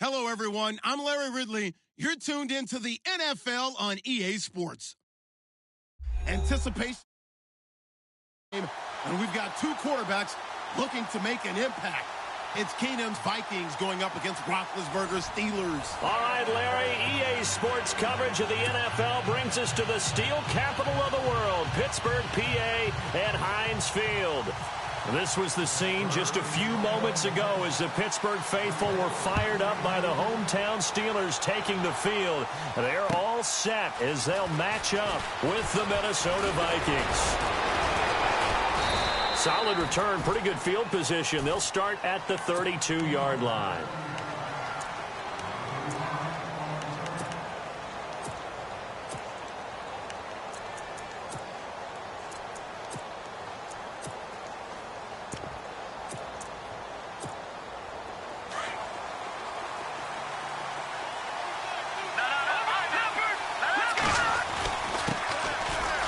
Hello, everyone. I'm Larry Ridley. You're tuned into the NFL on EA Sports. Anticipation. And we've got two quarterbacks looking to make an impact. It's Keenum's Vikings going up against Roethlisberger's Steelers. All right, Larry, EA Sports coverage of the NFL brings us to the steel capital of the world, Pittsburgh, PA, at Heinz Field. This was the scene just a few moments ago as the Pittsburgh faithful were fired up by the hometown Steelers taking the field. They're all set as they'll match up with the Minnesota Vikings. Solid return, pretty good field position. They'll start at the 32-yard line.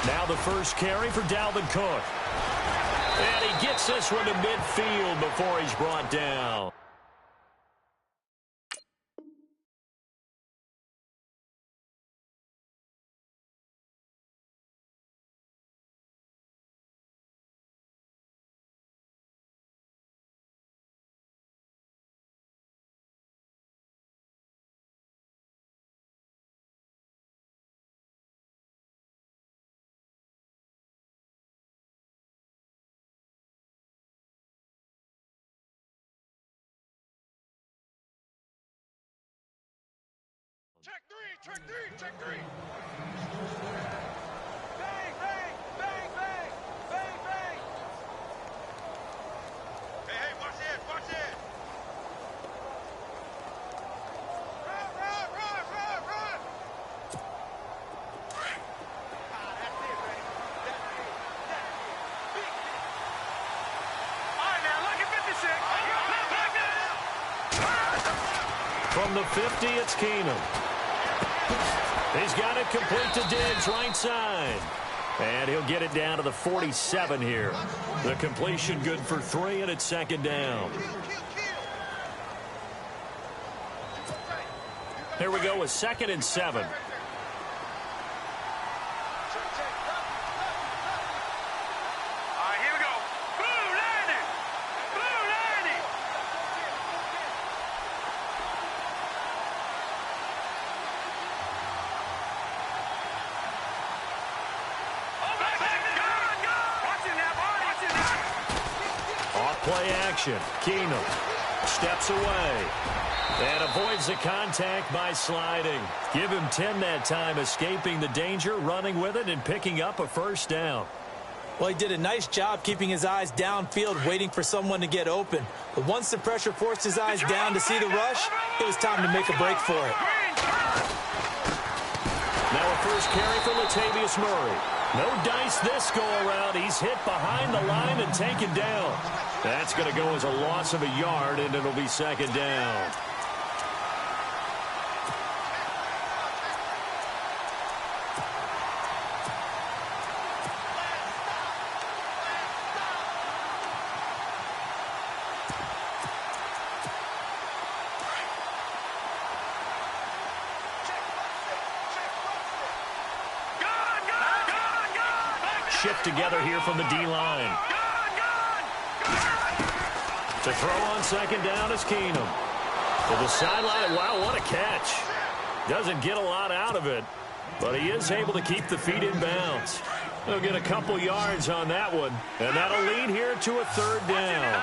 Now the first carry for Dalvin Cook. And he gets this one to midfield before he's brought down. Check three. Bang, bang, bang, bang, bang, bang. Hey, watch it. Run. That's it, baby. All right, now, look at 56. From the 50, it's Keenum. He's got it complete to Diggs, right side. And he'll get it down to the 47 here. The completion good for 3, and it's second down. Here we go with 2nd and 7. Play action. Keenum steps away and avoids the contact by sliding. Give him 10 that time, escaping the danger, running with it, and picking up a first down. Well, he did a nice job keeping his eyes downfield, waiting for someone to get open. But once the pressure forced his eyes down to see the rush, it was time to make a break for it. Now a first carry for Latavius Murray. No dice this go-around. He's hit behind the line and taken down. That's going to go as a loss of a yard, and it'll be second down. Shift together here from the D-line. To throw on second down is Keenum. To the sideline. Wow, what a catch. Doesn't get a lot out of it, but he is able to keep the feet in bounds. He'll get a couple yards on that one, and that'll lead here to a third down.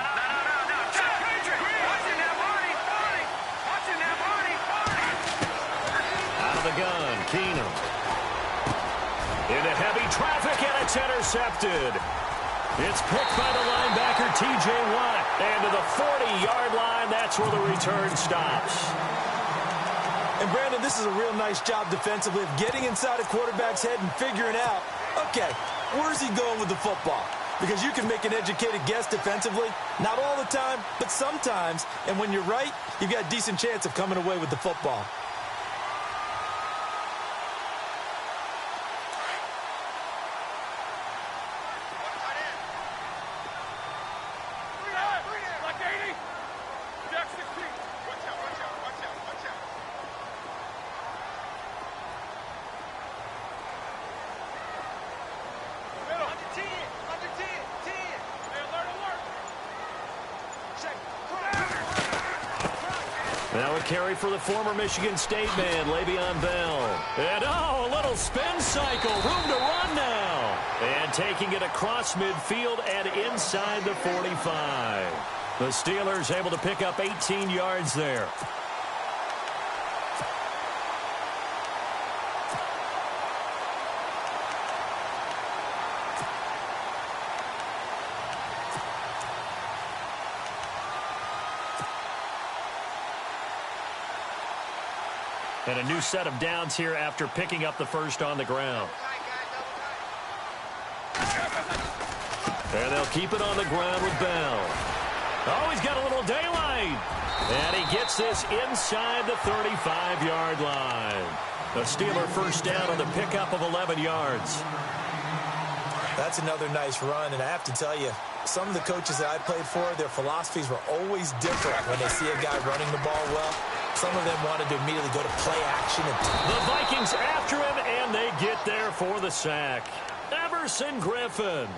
Out of the gun, Keenum. Into heavy traffic, and it's intercepted. It's picked by the linebacker, T.J. Watt. And to the 40-yard line, that's where the return stops. And, Brandon, this is a real nice job defensively of getting inside a quarterback's head and figuring out, okay, where's he going with the football? Because you can make an educated guess defensively, not all the time, but sometimes. And when you're right, you've got a decent chance of coming away with the football. Now a carry for the former Michigan State man, Le'Veon Bell. And, a little spin cycle. Room to run now. And taking it across midfield and inside the 45. The Steelers able to pick up 18 yards there. And a new set of downs here after picking up the first on the ground. And they'll keep it on the ground with Bell. Oh, he's got a little daylight. And he gets this inside the 35-yard line. The Steeler first down on the pickup of 11 yards. That's another nice run, and I have to tell you, some of the coaches that I played for, their philosophies were always different when they see a guy running the ball well. Some of them wanted to immediately go to play action. The Vikings after him, and they get there for the sack. Everson Griffin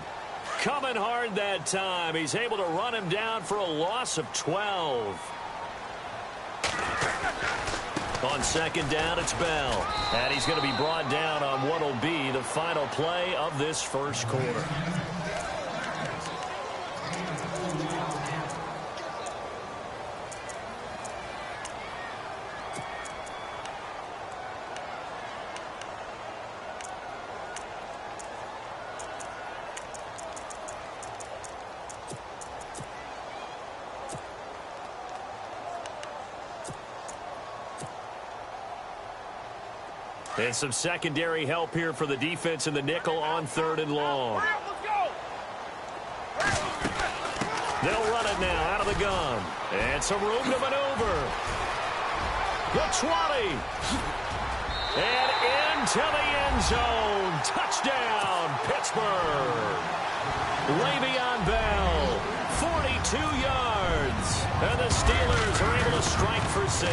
coming hard that time. He's able to run him down for a loss of 12. On second down, it's Bell. And he's going to be brought down on what will be the final play of this first quarter. And some secondary help here for the defense in the nickel on 3rd and long. They'll run it now out of the gun. And some room to maneuver. The 20. And into the end zone. Touchdown, Pittsburgh. Le'Veon Bell, 42 yards. And the Steelers are able to strike for 6.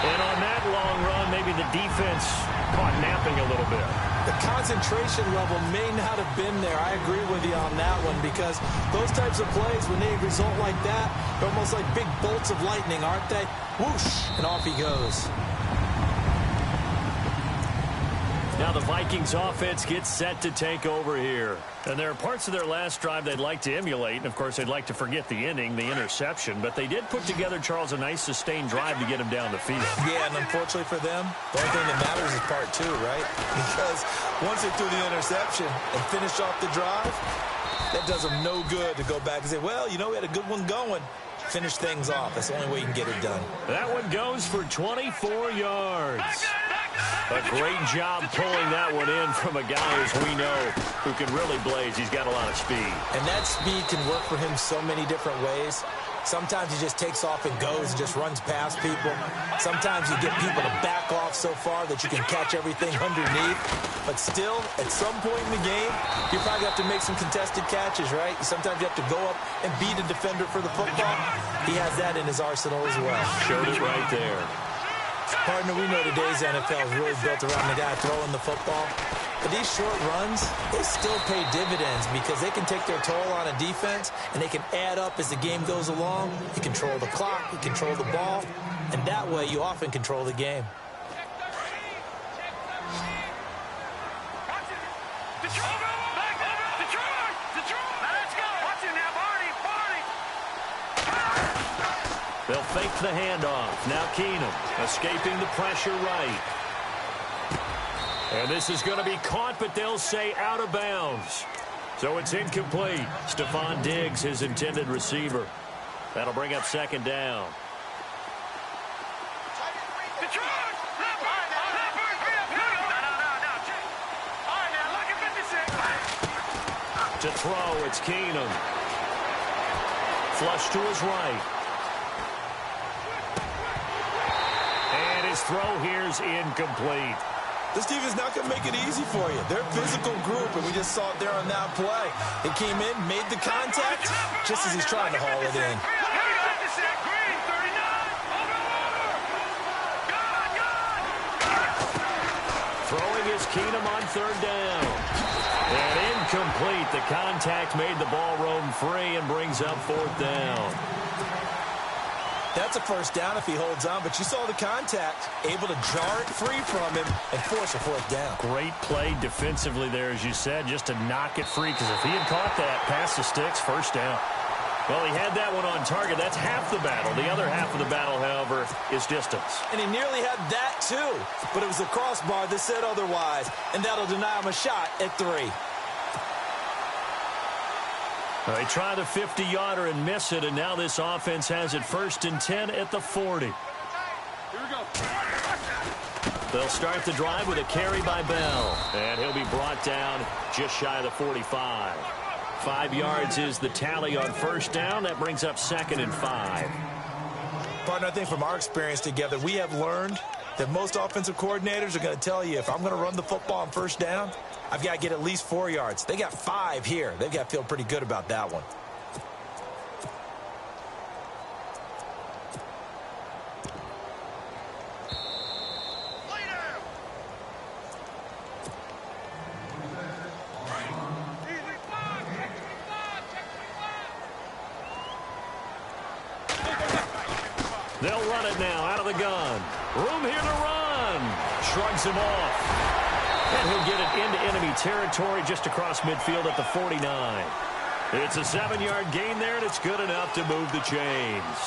And on that long run, maybe the defense caught napping a little bit. The concentration level may not have been there. I agree with you on that one, because those types of plays, when they result like that, they're almost like big bolts of lightning, aren't they? Whoosh, and off he goes. Now the Vikings offense gets set to take over here. And there are parts of their last drive they'd like to emulate. And, of course, they'd like to forget the inning, the interception. But they did put together, Charles, a nice sustained drive to get him down the field. Yeah, and unfortunately for them, the only thing that matters is part 2, right? Because once they threw the interception and finished off the drive, that does them no good to go back and say, well, you know, we had a good one going. Finish things off. That's the only way you can get it done. That one goes for 24 yards. A great job pulling that one in from a guy, as we know, who can really blaze. He's got a lot of speed. And that speed can work for him so many different ways. Sometimes he just takes off and goes and just runs past people. Sometimes you get people to back off so far that you can catch everything underneath. But still, at some point in the game, you probably have to make some contested catches, right? Sometimes you have to go up and beat a defender for the football. He has that in his arsenal as well. Showed it right there. Partner, we know today's NFL is really built around the guy throwing the football. But these short runs, they still pay dividends because they can take their toll on a defense, and they can add up as the game goes along. You control the clock, you control the ball, and that way you often control the game. They'll fake the handoff. Now Keenum escaping the pressure right. And this is going to be caught, but they'll say out of bounds. So it's incomplete. Stephon Diggs, his intended receiver. That'll bring up second down. To throw, it's Keenum. Flush to his right. And his throw here's incomplete. This team is not going to make it easy for you. They're a physical group, and we just saw it there on that play. He came in, made the contact, just as he's trying to haul it in. Throwing is Keenum on third down. And incomplete. The contact made the ball roam free and brings up fourth down. That's a first down if he holds on, but you saw the contact, able to jar it free from him and force a fourth down. Great play defensively there, as you said, just to knock it free, because if he had caught that, past the sticks, first down. Well, he had that one on target. That's half the battle. The other half of the battle, however, is distance. And he nearly had that, too. But it was the crossbar that said otherwise, and that'll deny him a shot at 3. Well, they try the 50-yarder and miss it, and now this offense has it 1st and 10 at the 40. Here we go. They'll start the drive with a carry by Bell, and he'll be brought down just shy of the 45. 5 yards is the tally on first down. That brings up 2nd and 5. Partner, I think from our experience together, we have learned that most offensive coordinators are going to tell you, if I'm going to run the football on first down, I've got to get at least 4 yards. They got 5 here. They've got to feel pretty good about that one. They'll run it now out of the gun. Room here to run. Shrugs him off. And he'll get it into enemy territory just across midfield at the 49. It's a 7-yard gain there, and it's good enough to move the chains.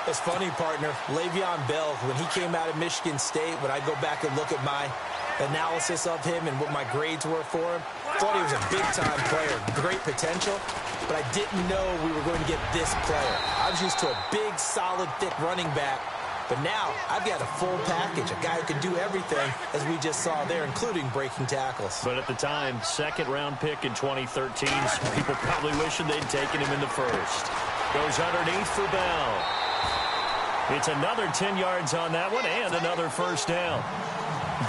It's funny, partner. Le'Veon Bell, when he came out of Michigan State, when I go back and look at my analysis of him and what my grades were for him, thought he was a big-time player, great potential, but I didn't know we were going to get this player. I was used to a big, solid, thick running back, but now I've got a full package, a guy who can do everything, as we just saw there, including breaking tackles. But at the time, 2nd-round pick in 2013, some people probably wishing they'd taken him in the 1st. Goes underneath for Bell. It's another 10 yards on that one and another first down.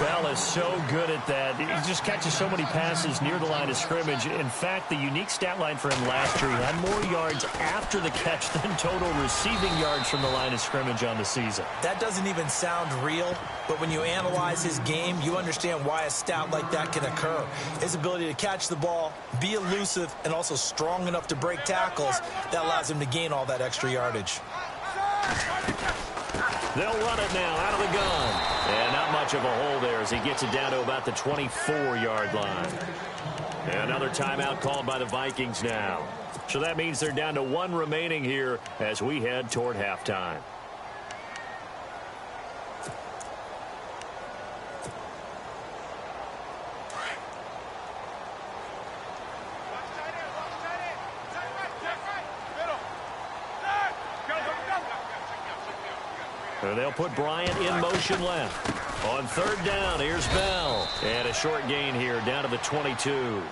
Bell is so good at that. He just catches so many passes near the line of scrimmage. In fact, the unique stat line for him last year, he had more yards after the catch than total receiving yards from the line of scrimmage on the season. That doesn't even sound real, but when you analyze his game, you understand why a stat like that can occur. His ability to catch the ball, be elusive, and also strong enough to break tackles, that allows him to gain all that extra yardage. They'll run it now out of the gun. And not much of a hole there as he gets it down to about the 24-yard line. And another timeout called by the Vikings now. So that means they're down to 1 remaining here as we head toward halftime. And they'll put Bryant in motion left. On 3rd down, here's Bell. And a short gain here down to the 22.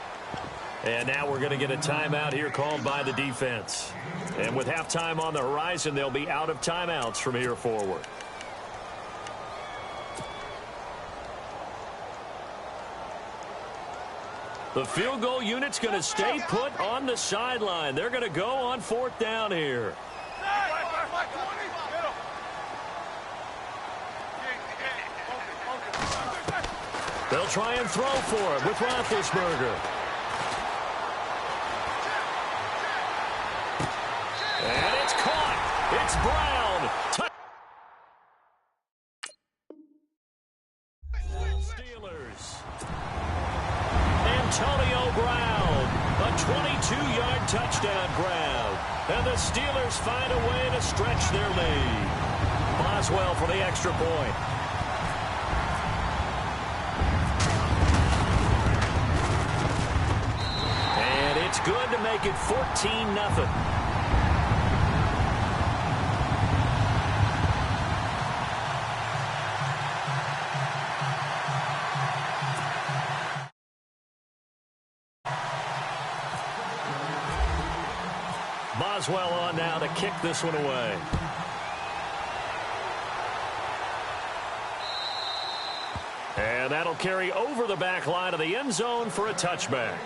And now we're going to get a timeout here called by the defense. And with halftime on the horizon, they'll be out of timeouts from here forward. The field goal unit's going to stay put on the sideline. They're going to go on 4th down here. They'll try and throw for it with Roethlisberger. And it's caught. It's Brown. Steelers. Antonio Brown. A 22-yard touchdown grab. And the Steelers find a way to stretch their lead. Boswell for the extra point. It's good to make it 14-0. Boswell on now to kick this one away. And that'll carry over the back line of the end zone for a touchback.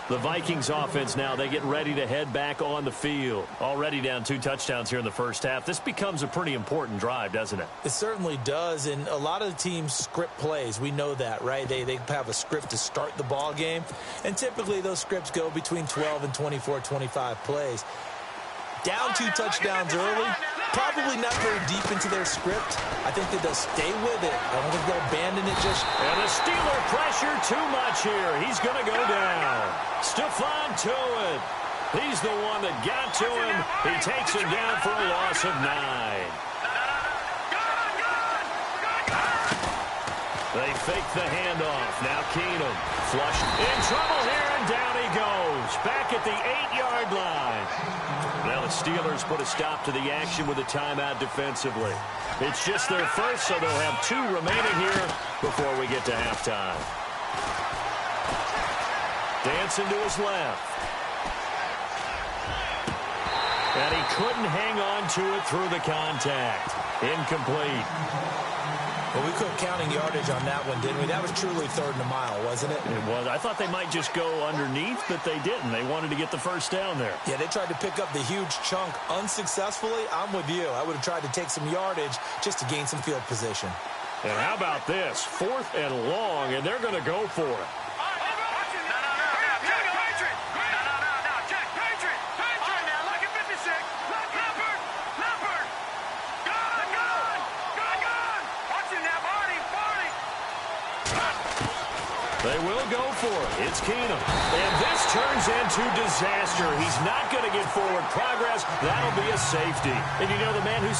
The Vikings offense now, they get ready to head back on the field. Already down 2 touchdowns here in the first half. This becomes a pretty important drive, doesn't it? It certainly does, and a lot of the teams script plays. We know that, right? They have a script to start the ball game, and typically those scripts go between 12 and 24, 25 plays. Down 2 touchdowns early, Probably not very deep into their script. I think that they'll stay with it. I don't think they'll abandon it just... And the Steeler pressure too much here. He's going to go down. Stephon Tuitt. He's the one that got to him. He takes him down for a loss of 9. They fake the handoff. Now Keenum. Flush. In trouble here, and down he goes. Back at the 8-yard line. Now the Steelers put a stop to the action with a timeout defensively. It's just their first, so they'll have 2 remaining here before we get to halftime. Dancing to his left. And he couldn't hang on to it through the contact. Incomplete. Well, we couldn't counting yardage on that one, didn't we? That was truly 3rd and a mile, wasn't it? It was. I thought they might just go underneath, but they didn't. They wanted to get the first down there. Yeah, they tried to pick up the huge chunk unsuccessfully. I'm with you. I would have tried to take some yardage just to gain some field position. And how about this? 4th and long, and they're going to go for it. They will go for it. It's Keenum. And this turns into disaster. He's not going to get forward progress. That'll be a safety. And you know the man who...